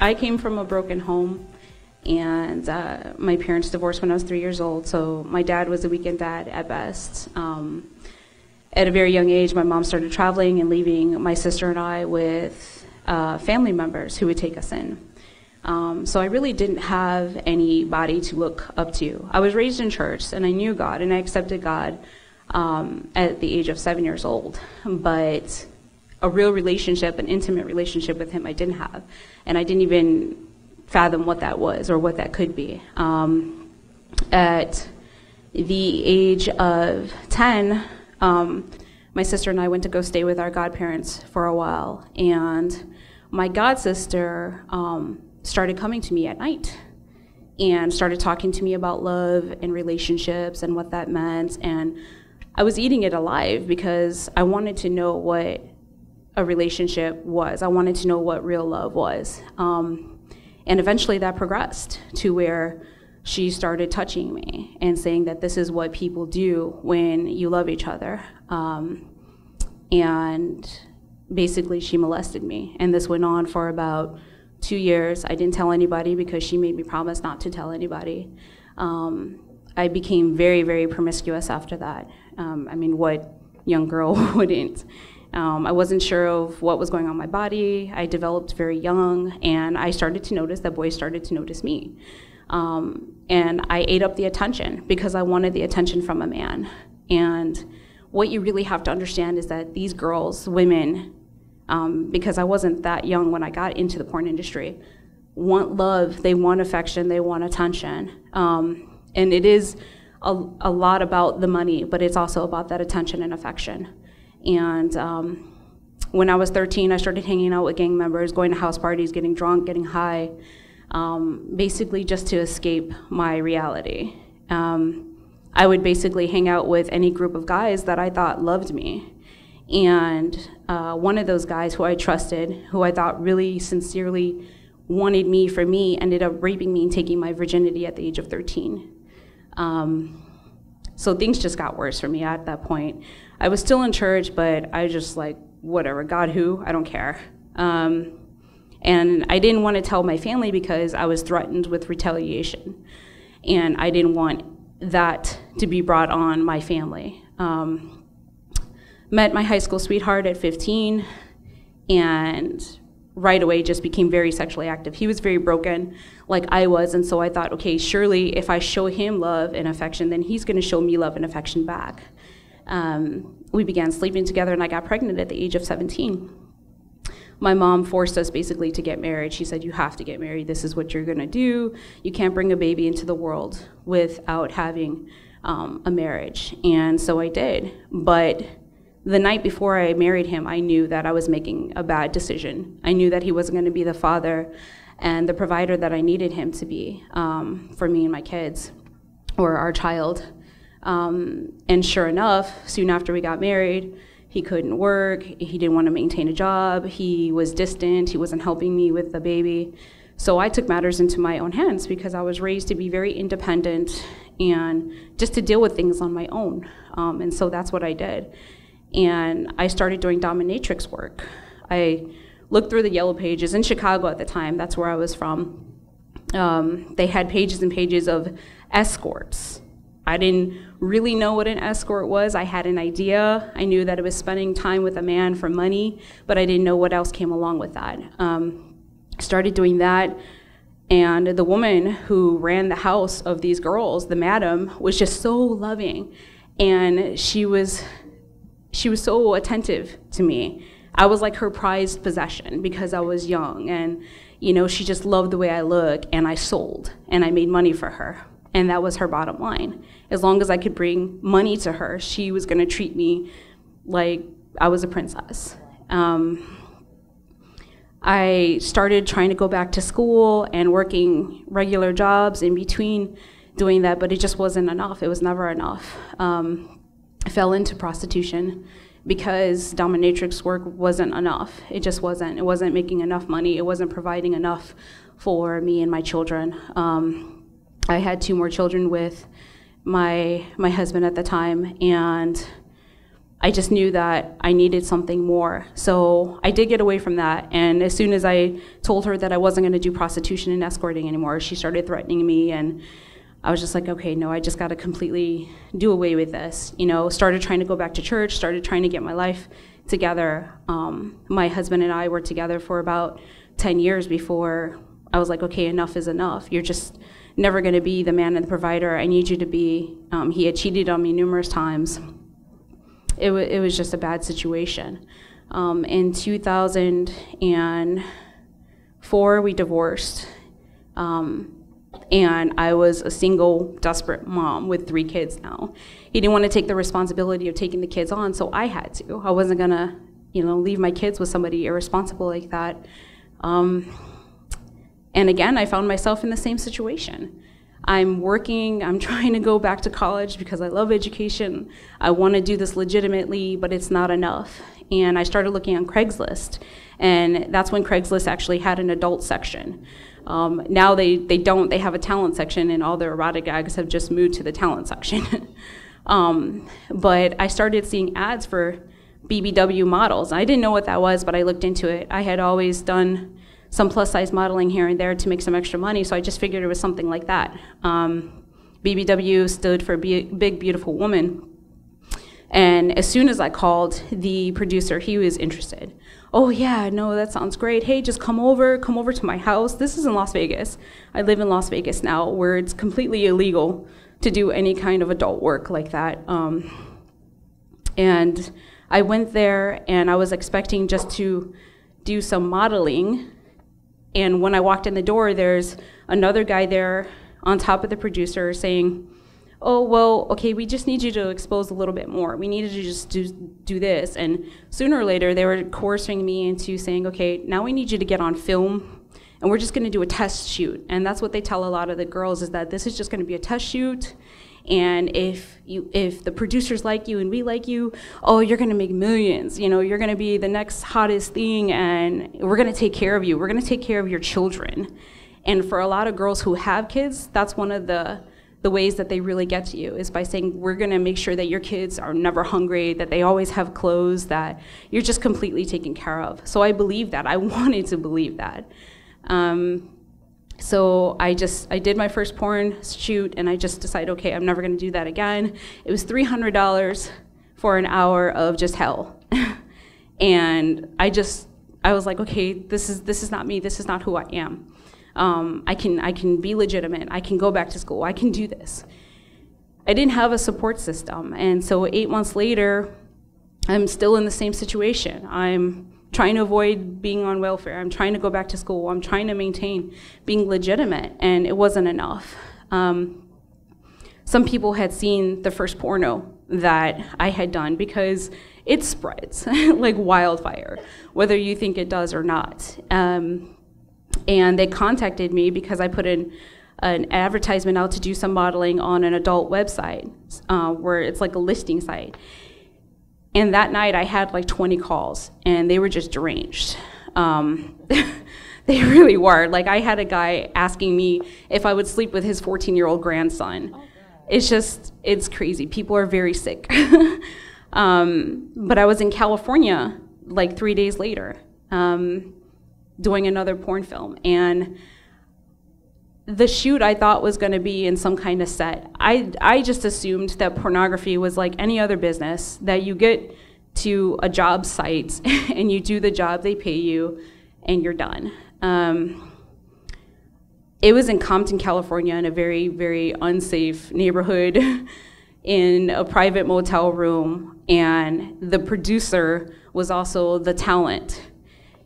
I came from a broken home, and my parents divorced when I was 3 years old, so my dad was a weekend dad at best. At a very young age, my mom started traveling and leaving my sister and I with family members who would take us in. So I really didn't have anybody to look up to. I was raised in church, and I knew God, and I accepted God at the age of 7 years old. But a real relationship, an intimate relationship with him, I didn't have. And I didn't even fathom what that was or what that could be. At the age of 10, my sister and I went to go stay with our godparents for a while. And my godsister started coming to me at night and started talking to me about love and relationships and what that meant. And I was eating it alive because I wanted to know what a relationship was. I wanted to know what real love was. And eventually that progressed to where she started touching me and saying that this is what people do when you love each other. And basically she molested me. And this went on for about 2 years. I didn't tell anybody because she made me promise not to tell anybody. I became very, very promiscuous after that. I mean, what young girl wouldn't? I wasn't sure of what was going on in my body. I developed very young, and I started to notice that boys started to notice me. And I ate up the attention because I wanted the attention from a man. And what you really have to understand is that these girls, women, because I wasn't that young when I got into the porn industry, want love, they want affection, they want attention. And it is a lot about the money, but it's also about that attention and affection. And when I was 13, I started hanging out with gang members, going to house parties, getting drunk, getting high, basically just to escape my reality. I would basically hang out with any group of guys that I thought loved me. And one of those guys who I trusted, who I thought really sincerely wanted me for me, ended up raping me and taking my virginity at the age of 13. So things just got worse for me at that point. I was still in church, but I was just like, whatever, God who, I don't care. And I didn't want to tell my family because I was threatened with retaliation. And I didn't want that to be brought on my family. Met my high school sweetheart at 15, and right away just became very sexually active. He was very broken, like I was, and so I thought, okay, surely if I show him love and affection, then he's gonna show me love and affection back. We began sleeping together, and I got pregnant at the age of 17. My mom forced us basically to get married. She said, you have to get married. This is what you're gonna do. You can't bring a baby into the world without having a marriage. And so I did. But the night before I married him, I knew that I was making a bad decision. I knew that he wasn't gonna be the father and the provider that I needed him to be for me and my kids, or our child. And sure enough, soon after we got married, he couldn't work, he didn't want to maintain a job, he was distant, he wasn't helping me with the baby. So I took matters into my own hands because I was raised to be very independent and just to deal with things on my own. And so that's what I did. And I started doing dominatrix work. I looked through the yellow pages in Chicago at the time, that's where I was from. They had pages and pages of escorts. I didn't really know what an escort was. I had an idea. I knew that it was spending time with a man for money, but I didn't know what else came along with that. Started doing that, and the woman who ran the house of these girls, the madam, was just so loving, and she was so attentive to me. I was like her prized possession because I was young, and you know, she just loved the way I look, and I sold, and I made money for her. And that was her bottom line. As long as I could bring money to her, she was gonna treat me like I was a princess. I started trying to go back to school and working regular jobs in between doing that, but it just wasn't enough. It was never enough. I fell into prostitution because dominatrix work wasn't enough. It just wasn't. It wasn't making enough money. It wasn't providing enough for me and my children. I had 2 more children with my husband at the time, and I just knew that I needed something more. So I did get away from that. And as soon as I told her that I wasn't going to do prostitution and escorting anymore, she started threatening me. And I was just like, okay, no, I just got to completely do away with this. You know, started trying to go back to church, started trying to get my life together. My husband and I were together for about 10 years before I was like, okay, enough is enough. You're just never going to be the man and the provider I need you to be. He had cheated on me numerous times. It was just a bad situation. In 2004, we divorced. And I was a single, desperate mom with 3 kids now. He didn't want to take the responsibility of taking the kids on, so I had to. I wasn't gonna, leave my kids with somebody irresponsible like that. And again, I found myself in the same situation. I'm working, I'm trying to go back to college because I love education. I want to do this legitimately, but it's not enough. And I started looking on Craigslist, and that's when Craigslist actually had an adult section. Now they don't, they have a talent section, and all their erotic gags have just moved to the talent section. But I started seeing ads for BBW models. I didn't know what that was, but I looked into it. I had always done some plus size modeling here and there to make some extra money, so I just figured it was something like that. BBW stood for Big Beautiful Woman. And as soon as I called the producer, he was interested. Oh yeah, no, that sounds great. Hey, just come over to my house. This is in Las Vegas. I live in Las Vegas now, where it's completely illegal to do any kind of adult work like that. And I went there, and I was expecting just to do some modeling. And when I walked in the door, there's another guy there on top of the producer saying, oh, well, okay, we just need you to expose a little bit more. We needed to just do this. And sooner or later, they were coercing me into saying, okay, now we need you to get on film, and we're just gonna do a test shoot. And that's what they tell a lot of the girls, is that this is just gonna be a test shoot. And if the producers like you and we like you, oh, you're gonna make millions. You're gonna be the next hottest thing, and we're gonna take care of you. We're gonna take care of your children. And for a lot of girls who have kids, that's one of the ways that they really get to you, is by saying, we're gonna make sure that your kids are never hungry, that they always have clothes, that you're just completely taken care of. So I believed that. I wanted to believe that. So I did my first porn shoot, and I just decided, okay, I'm never gonna do that again. It was $300 for an hour of just hell. And I was like, okay, this is not me, this is not who I am. I can be legitimate, I can go back to school, I can do this. I didn't have a support system, and so 8 months later, I'm still in the same situation. I'm trying to avoid being on welfare, I'm trying to go back to school, I'm trying to maintain being legitimate, and it wasn't enough. Some people had seen the first porno that I had done, because it spreads like wildfire, whether you think it does or not. And they contacted me because I put in an advertisement out to do some modeling on an adult website, where it's like a listing site. And that night I had like 20 calls, and they were just deranged. They really were. Like, I had a guy asking me if I would sleep with his 14-year-old grandson. Oh, it's crazy. People are very sick. But I was in California like 3 days later, doing another porn film, and the shoot I thought was going to be in some kind of set. I just assumed that pornography was like any other business, that you get to a job site and you do the job, they pay you, and you're done. It was in Compton, California, in a very, very unsafe neighborhood, in a private motel room, and the producer was also the talent.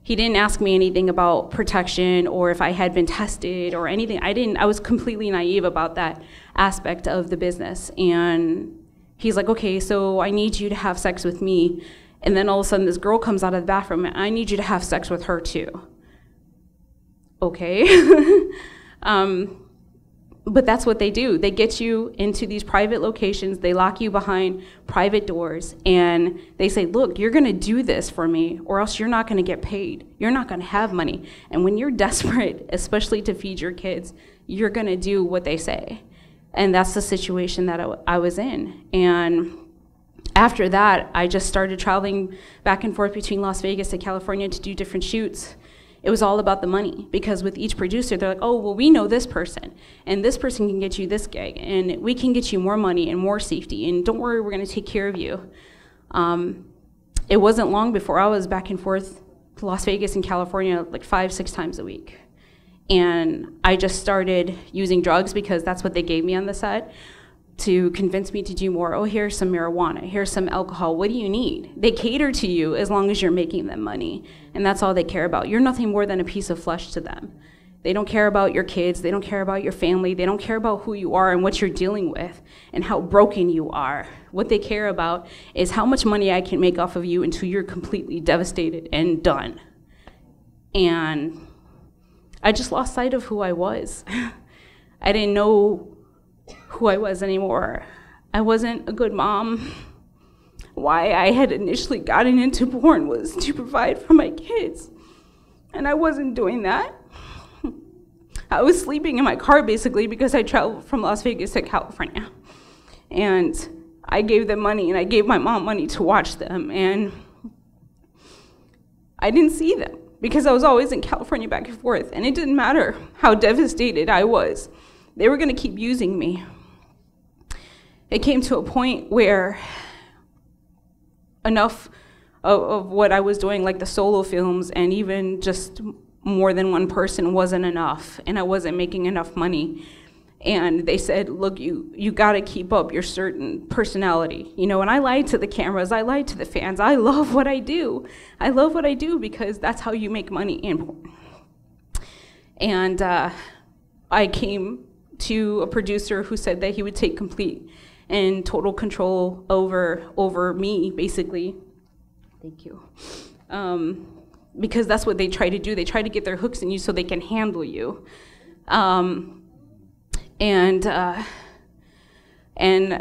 He didn't ask me anything about protection or if I had been tested or anything. I was completely naive about that aspect of the business. And he's like, okay, so I need you to have sex with me. And then all of a sudden this girl comes out of the bathroom, and I need you to have sex with her too. Okay. But that's what they do. They get you into these private locations, they lock you behind private doors, and they say, look, you're gonna do this for me, or else you're not gonna get paid. You're not gonna have money. And when you're desperate, especially to feed your kids, you're gonna do what they say. And that's the situation that I was in. And after that, I just started traveling back and forth between Las Vegas and California to do different shoots. It was all about the money, because with each producer, they're like, oh, well, we know this person, and this person can get you this gig, and we can get you more money and more safety, and don't worry, we're gonna take care of you. It wasn't long before I was back and forth to Las Vegas and California like 5-6 times a week. And I just started using drugs because that's what they gave me on the set to convince me to do more. Oh, here's some marijuana, here's some alcohol, what do you need? They cater to you as long as you're making them money, and that's all they care about. You're nothing more than a piece of flesh to them. They don't care about your kids, they don't care about your family, they don't care about who you are and what you're dealing with and how broken you are. What they care about is how much money I can make off of you until you're completely devastated and done. And I just lost sight of who I was. I didn't know who I was anymore. I wasn't a good mom. Why I had initially gotten into porn was to provide for my kids, and I wasn't doing that. I was sleeping in my car basically because I traveled from Las Vegas to California, and I gave them money, and I gave my mom money to watch them, and I didn't see them because I was always in California back and forth, and it didn't matter how devastated I was. They were gonna keep using me. It came to a point where enough of what I was doing, like the solo films and even just more than one person, wasn't enough, and I wasn't making enough money. And they said, look, you gotta keep up your certain personality. You know, and I lied to the cameras, I lied to the fans. I love what I do. I love what I do because that's how you make money in porn. And I came to a producer who said that he would take complete and total control over me, basically. Thank you. Because that's what they try to do. They try to get their hooks in you so they can handle you. And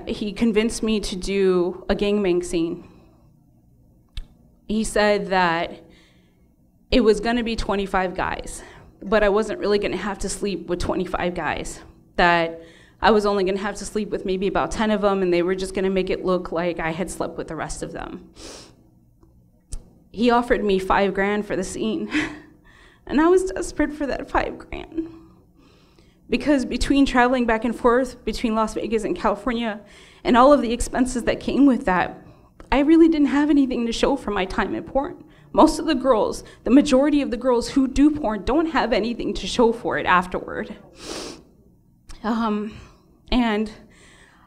he convinced me to do a gangbang scene. He said that it was gonna be 25 guys, but I wasn't really gonna have to sleep with 25 guys. That I was only gonna have to sleep with maybe about 10 of them, and they were just gonna make it look like I had slept with the rest of them. He offered me $5 grand for the scene, and I was desperate for that $5 grand. Because between traveling back and forth between Las Vegas and California and all of the expenses that came with that, I really didn't have anything to show for my time in porn. Most of the girls, the majority of the girls who do porn don't have anything to show for it afterward. And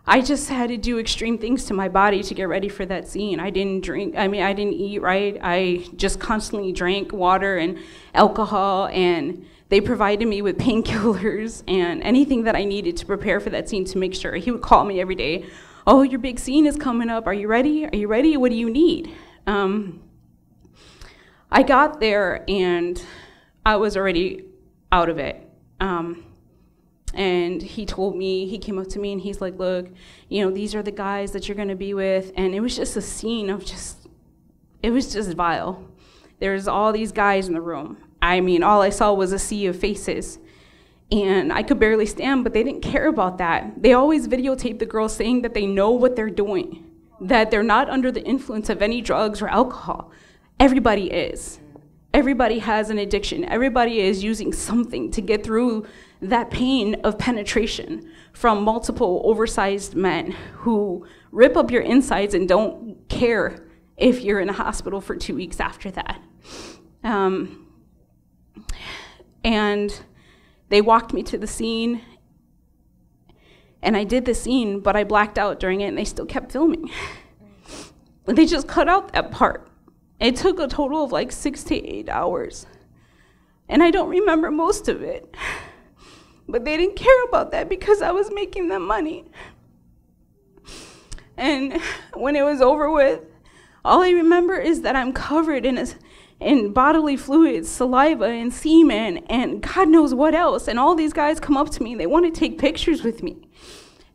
I just had to do extreme things to my body to get ready for that scene. I didn't drink, I didn't eat right. I just constantly drank water and alcohol, and they provided me with painkillers and anything that I needed to prepare for that scene to make sure. He would call me every day, oh, your big scene is coming up, are you ready? Are you ready? What do you need? I got there and I was already out of it. And he told me, he came up to me and he's like, look, you know, these are the guys that you're gonna be with. And it was just a scene of it was just vile. There's all these guys in the room. I mean, all I saw was a sea of faces. And I could barely stand, but they didn't care about that. They always videotape the girls saying that they know what they're doing, that they're not under the influence of any drugs or alcohol. Everybody is. Everybody has an addiction. Everybody is using something to get through that pain of penetration from multiple oversized men who rip up your insides and don't care if you're in a hospital for 2 weeks after that. And they walked me to the scene, and I did the scene, but I blacked out during it, and they still kept filming. They just cut out that part. It took a total of like 6 to 8 hours, and I don't remember most of it. But they didn't care about that because I was making them money. And when it was over with, all I remember is that I'm covered in bodily fluids, saliva, and semen, and God knows what else. And all these guys come up to me, they want to take pictures with me.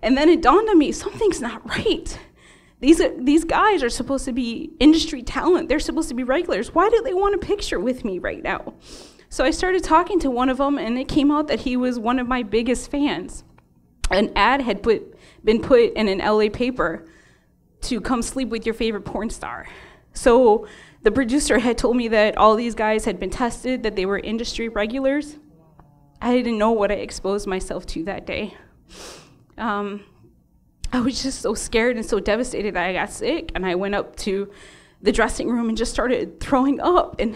And then it dawned on me, something's not right. These guys are supposed to be industry talent. They're supposed to be regulars. Why do they want a picture with me right now? So I started talking to one of them, and it came out that he was one of my biggest fans. An ad had been put in an LA paper to come sleep with your favorite porn star. So the producer had told me that all these guys had been tested, that they were industry regulars. I didn't know what I exposed myself to that day. I was just so scared and so devastated that I got sick, and I went up to the dressing room and just started throwing up, and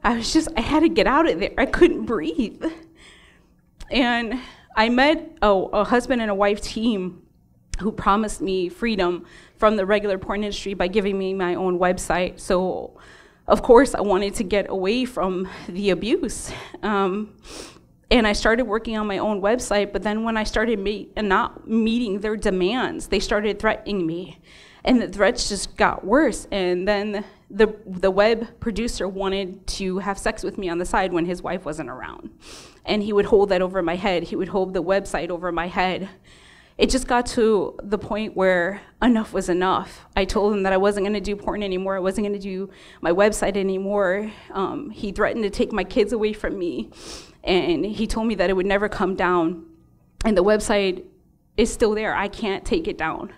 I had to get out of there. I couldn't breathe. And I met a husband and a wife team who promised me freedom from the regular porn industry by giving me my own website. So, of course, I wanted to get away from the abuse. And I started working on my own website, but then when I started not meeting their demands, they started threatening me. And the threats just got worse. And then the web producer wanted to have sex with me on the side when his wife wasn't around. And he would hold that over my head. He would hold the website over my head. It just got to the point where enough was enough. I told him that I wasn't going to do porn anymore. I wasn't going to do my website anymore. He threatened to take my kids away from me. And he told me that it would never come down. And the website is still there. I can't take it down.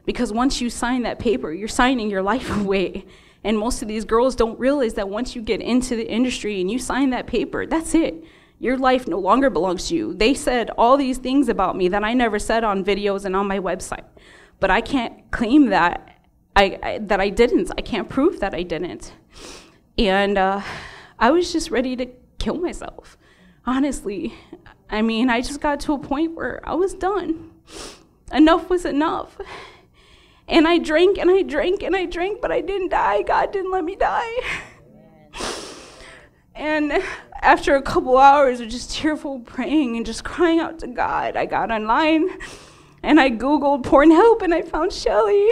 Because once you sign that paper, you're signing your life away. And most of these girls don't realize that once you get into the industry and you sign that paper, that's it. Your life no longer belongs to you. They said all these things about me that I never said on videos and on my website. But I can't claim that I didn't. I can't prove that I didn't. And I was just ready to kill myself, honestly. I mean, I just got to a point where I was done. Enough was enough. And I drank and I drank and I drank, but I didn't die. God didn't let me die. And after a couple hours of just tearful praying and just crying out to God, I got online and I Googled porn help and I found Shelley.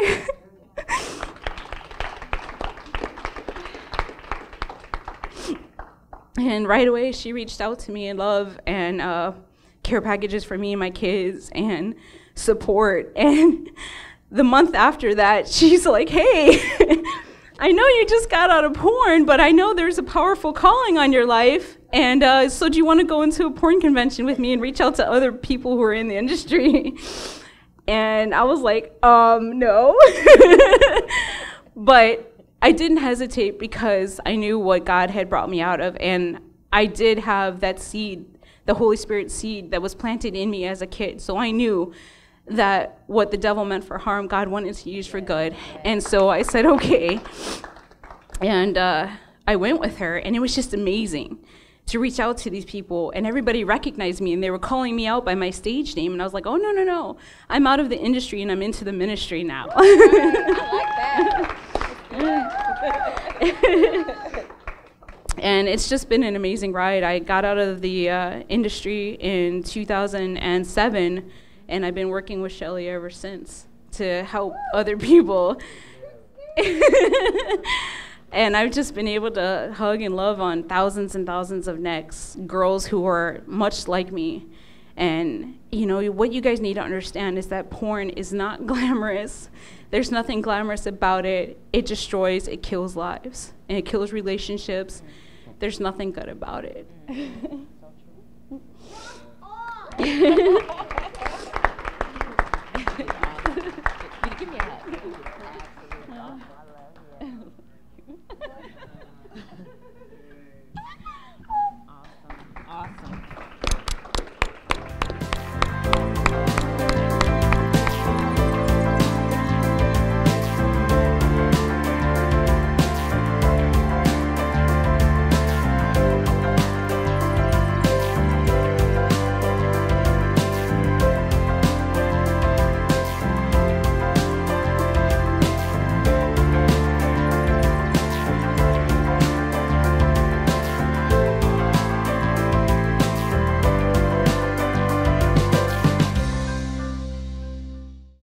And right away, she reached out to me in love and care packages for me and my kids and support. And the month after that, she's like, hey, I know you just got out of porn, but I know there's a powerful calling on your life. And so do you want to go into a porn convention with me and reach out to other people who are in the industry? And I was like, no. But I didn't hesitate because I knew what God had brought me out of. And I did have that seed, the Holy Spirit seed that was planted in me as a kid. So I knew that what the devil meant for harm, God wanted to use for good. And so I said, okay. And I went with her, and it was just amazing to reach out to these people. And everybody recognized me, and they were calling me out by my stage name. And I was like, oh, no, no, no. I'm out of the industry, and I'm into the ministry now. I like that. And it's just been an amazing ride. I got out of the industry in 2007, and I've been working with Shelley ever since to help other people. And I've just been able to hug and love on thousands and thousands of necks, girls who are much like me. And you know, what you guys need to understand is that porn is not glamorous. There's nothing glamorous about it. It destroys, it kills lives, and it kills relationships. There's nothing good about it.